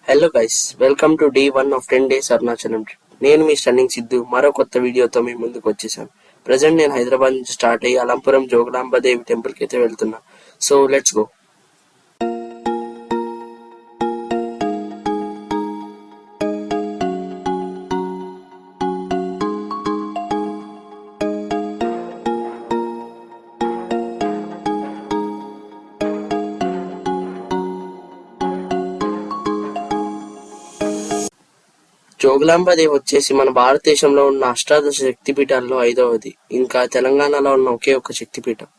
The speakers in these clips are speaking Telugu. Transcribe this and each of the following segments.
Hello guys, welcome to day 1 of 10 days Arunachalam trip. నేను మీ స్టన్నింగ్ సిద్ధు మరో కొత్త వీడియోతో మీ ముందుకు వచ్చేసాను. ప్రజెంట్ నేను హైదరాబాద్ నుంచి స్టార్ట్ అయ్యి అలంపురం జోగులాంబదేవి టెంపుల్కి అయితే వెళ్తున్నా. So let's go. జోగులాంబదేవి వచ్చేసి మన భారతదేశంలో ఉన్న అష్టాదశ శక్తిపీఠాల్లో 5వది. ఇంకా తెలంగాణలో ఉన్న ఒకే ఒక శక్తిపీఠం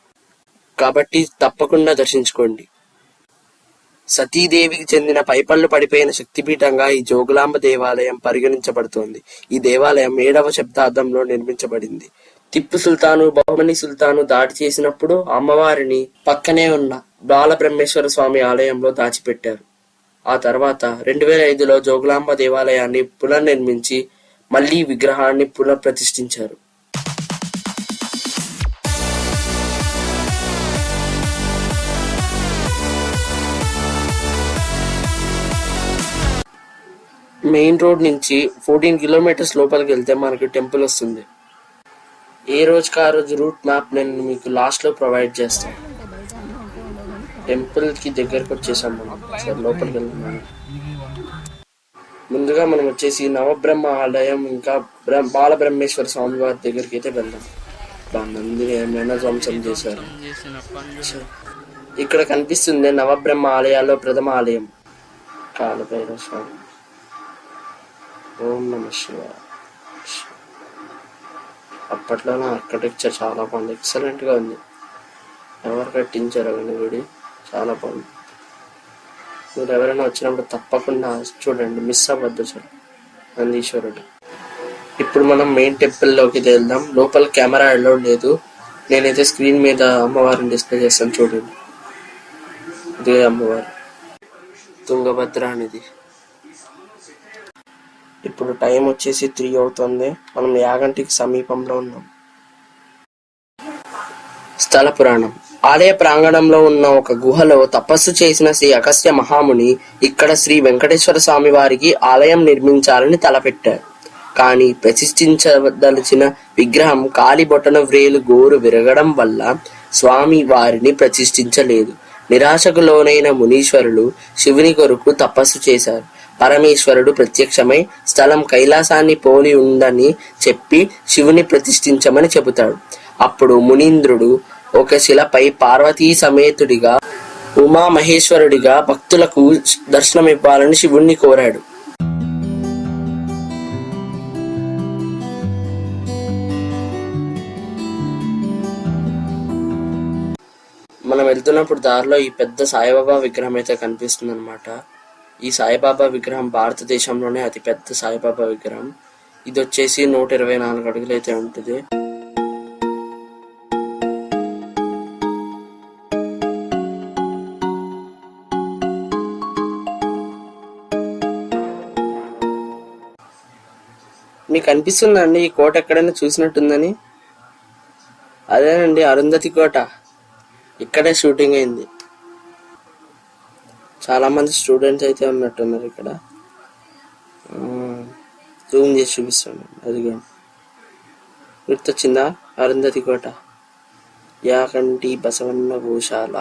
కాబట్టి తప్పకుండా దర్శించుకోండి. సతీదేవికి చెందిన పైపళ్ళు పడిపోయిన శక్తిపీఠంగా ఈ జోగులాంబ దేవాలయం పరిగణించబడుతోంది. ఈ దేవాలయం 7వ శతాబ్దంలో నిర్మించబడింది. టిప్పు సుల్తాను బహమనీ సుల్తాను దాడి చేసినప్పుడు అమ్మవారిని పక్కనే ఉన్న బాలబ్రహ్మేశ్వర స్వామి ఆలయంలో దాచిపెట్టారు. ఆ తర్వాత 2005లో జోగులాంబ దేవాలయాన్ని పునర్నిర్మించి మళ్లీ విగ్రహాన్ని పునఃప్రతిష్ఠించారు. మెయిన్ రోడ్ నుంచి 14 కిలోమీటర్స్ లోపలికి వెళ్తే మనకి టెంపుల్ వస్తుంది. ఏ రోజుకి ఆ రోజు రూట్ మ్యాప్ నేను మీకు లాస్ట్ లో ప్రొవైడ్ చేస్తాను. టెంపుల్ కి దగ్గరకు వచ్చేసాం మనం. సరే లోపలికి వెళ్తున్నాం. ముందుగా మనం వచ్చేసి నవబ్రహ్మ ఆలయం ఇంకా బాలబ్రహ్మేశ్వర స్వామి వారి దగ్గరికి అయితే వెళ్దాం. నందిని ఏమైనా ధ్వంసం చేశారు. ఇక్కడ కనిపిస్తుంది నవబ్రహ్మ ఆలయాల్లో ప్రథమ ఆలయం కాలభైరవ స్వామి. ఓం నమ శివాయ. అప్పట్లో ఆర్కిటెక్చర్ చాలా బాగుంది, ఎక్సలెంట్ గా ఉంది. ఎవరు కట్టించారు అవన్నీ గుడి చాలా బాగుంది. మీరు ఎవరైనా వచ్చినప్పుడు తప్పకుండా చూడండి, మిస్ అవ్వద్దు. చూడండి నందీశ్వరుడు. ఇప్పుడు మనం మెయిన్ టెంపుల్లోకి వెళ్దాం. లోపల కెమెరా అలౌడ్ లేదు. నేనైతే స్క్రీన్ మీద అమ్మవారిని డిస్ప్లే చేస్తాను, చూడండి. ఇదే అమ్మవారు తుంగభద్ర అనేది. ఇప్పుడు టైం వచ్చేసి 3 అవుతుంది. మనం యాగంటికి సమీపంలో ఉన్నాం. స్థల పురాణం. ఆలయ ప్రాంగణంలో ఉన్న ఒక గుహలో తపస్సు చేసిన శ్రీ అగస్త్య మహాముని ఇక్కడ శ్రీ వెంకటేశ్వర స్వామి వారికి ఆలయం నిర్మించాలని తలపెట్టారు. కానీ ప్రతిష్ఠించదలిచిన విగ్రహం కాలి బొటన వ్రేలు గోరు విరగడం వల్ల స్వామి వారిని ప్రతిష్ఠించలేదు. నిరాశకు లోనైన మునీశ్వరులు శివుని కొరకు తపస్సు చేశారు. పరమేశ్వరుడు ప్రత్యక్షమై స్థలం కైలాసాన్ని పోలి ఉందని చెప్పి శివుని ప్రతిష్ఠించమని చెబుతాడు. అప్పుడు మునీంద్రుడు ఒక శిలపై పార్వతీ సమేతుడిగా ఉమామహేశ్వరుడిగా భక్తులకు దర్శనమివ్వాలని శివుణ్ణి కోరాడు. మనం వెళ్తున్నప్పుడు దారిలో ఈ పెద్ద సాయిబాబా విగ్రహం అయితే కనిపిస్తుంది అనమాట. ఈ సాయిబాబా విగ్రహం భారతదేశంలోనే అతి పెద్ద సాయిబాబా విగ్రహం. ఇది వచ్చేసి 124 అడుగులు అయితే ఉంటుంది. మీకు అనిపిస్తుందండి ఈ కోట ఎక్కడైనా చూసినట్టుందని? అదేనండి, అరుంధతి కోట. ఇక్కడే షూటింగ్ అయింది. చాలా మంది స్టూడెంట్స్ అయితే ఉన్నట్టున్నారు ఇక్కడ. జూమ్ చేసి చూపిస్తాను. అదిగో గుర్తొచ్చిందా? అరుంధతి కోట, యాగంటి బసవన్న గోశాల.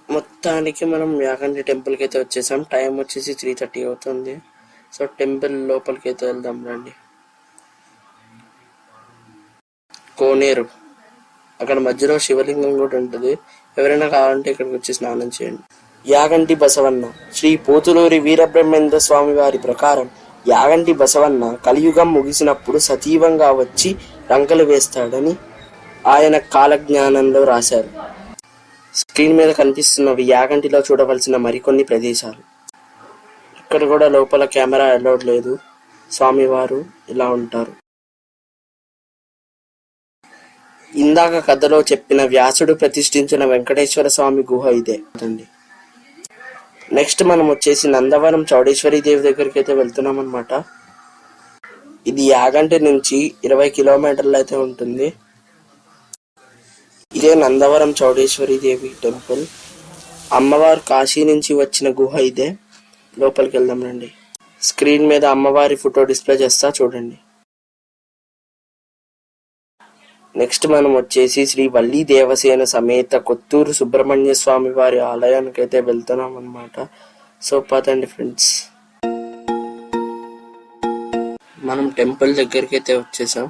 మొత్తానికి మనం యాగంటి టెంపుల్కి అయితే వచ్చేసాం. టైం వచ్చేసి 3:30 అవుతుంది. సో టెంపుల్ లోపలికి అయితే వెళ్దాం రండి. కోనేరు, అక్కడ మధ్యలో శివలింగం కూడా ఉంటుంది. ఎవరైనా కావాలంటే ఇక్కడికి వచ్చి స్నానం చేయండి. యాగంటి బసవన్న. శ్రీ పోతులూరి వీరబ్రహ్మేంద్ర స్వామి వారి ప్రకారం యాగంటి బసవన్న కలియుగం ముగిసినప్పుడు సజీవంగా వచ్చి రంకలు వేస్తాడని ఆయన కాలజ్ఞానంలో రాశారు. స్క్రీన్ మీద కనిపిస్తున్నవి యాగంటిలో చూడవలసిన మరికొన్ని ప్రదేశాలు. ఇక్కడ కూడా లోపల కెమెరా అలౌడ్ లేదు. స్వామివారు ఇలా ఉంటారు. ఇందాక కథలో చెప్పిన వ్యాసుడు ప్రతిష్ఠించిన వెంకటేశ్వర స్వామి గుహ ఇదే. నెక్స్ట్ మనం వచ్చేసి నందవరం చౌడేశ్వరి దేవి దగ్గరికి అయితే వెళ్తున్నాం అనమాట. ఇది యాగంటి నుంచి 20 కిలోమీటర్లు అయితే ఉంటుంది. ఇదే నందవరం చౌడేశ్వరి దేవి టెంపుల్. అమ్మవారు కాశీ నుంచి వచ్చిన గుహ ఇదే. లోపలికి వెళ్దాం రండి. స్క్రీన్ మీద అమ్మవారి ఫోటో డిస్ప్లే చేస్తా చూడండి. నెక్స్ట్ మనం వచ్చేసి శ్రీ వల్లీ దేవసేన సమేత కొత్తూరు సుబ్రహ్మణ్య స్వామి వారి ఆలయానికి అయితే వెళ్తున్నాం అనమాట. సో పదండి ఫ్రెండ్స్, మనం టెంపుల్ దగ్గరికి అయితే వచ్చేసాం.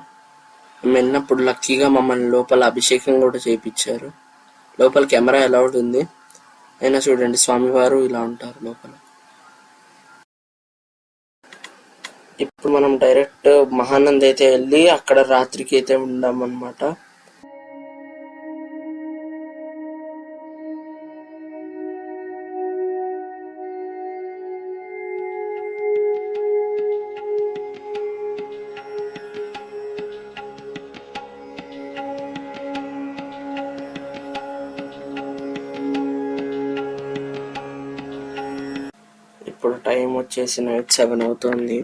మేము వెళ్ళినప్పుడు లక్కీగా మమ్మల్ని లోపల అభిషేకం కూడా చేయించారు. లోపల కెమెరా అలౌడ్ ఉంది, అయినా చూడండి స్వామివారు ఇలా ఉంటారు లోపల. ఇప్పుడు మనం డైరెక్ట్ మహానంది అయితే వెళ్ళి అక్కడ రాత్రికి అయితే ఉండాం అన్నమాట. ఇప్పుడు టైం వచ్చేసి నైట్ 7 అవుతుంది.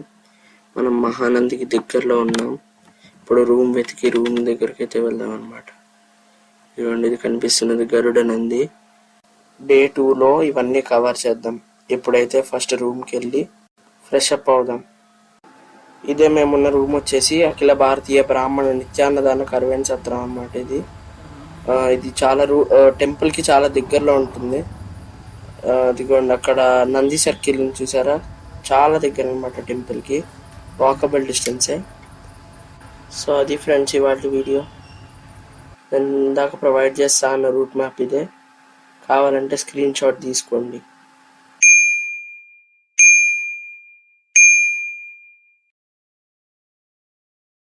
మనం మహానందికి దగ్గరలో ఉన్నాం. ఇప్పుడు రూమ్ వెతికి రూమ్ దగ్గరికి అయితే వెళ్దాం అనమాట. ఇవ్వండి, ఇది కనిపిస్తున్నది గరుడ నంది. డే 2లో ఇవన్నీ కవర్ చేద్దాం. ఇప్పుడైతే ఫస్ట్ రూమ్కి వెళ్ళి ఫ్రెష్ అప్ అవుదాం. ఇదే మేమున్న రూమ్ వచ్చేసి అఖిల భారతీయ బ్రాహ్మణ నిత్యాన్నదాన కరువేణ సత్రం అన్నమాట. ఇది చాలా టెంపుల్కి చాలా దగ్గరలో ఉంటుంది. అదిగోండి అక్కడ నంది సర్కిల్ చూసారా, చాలా దగ్గర అనమాట టెంపుల్కి, వాకబుల్ డిస్టెన్సే. సో అది ఫ్రెండ్స్ ఇవాళ వీడియో. నేను ఇందాక ప్రొవైడ్ చేస్తా అన్న రూట్ మ్యాప్ ఇదే, కావాలంటే స్క్రీన్ షాట్ తీసుకోండి.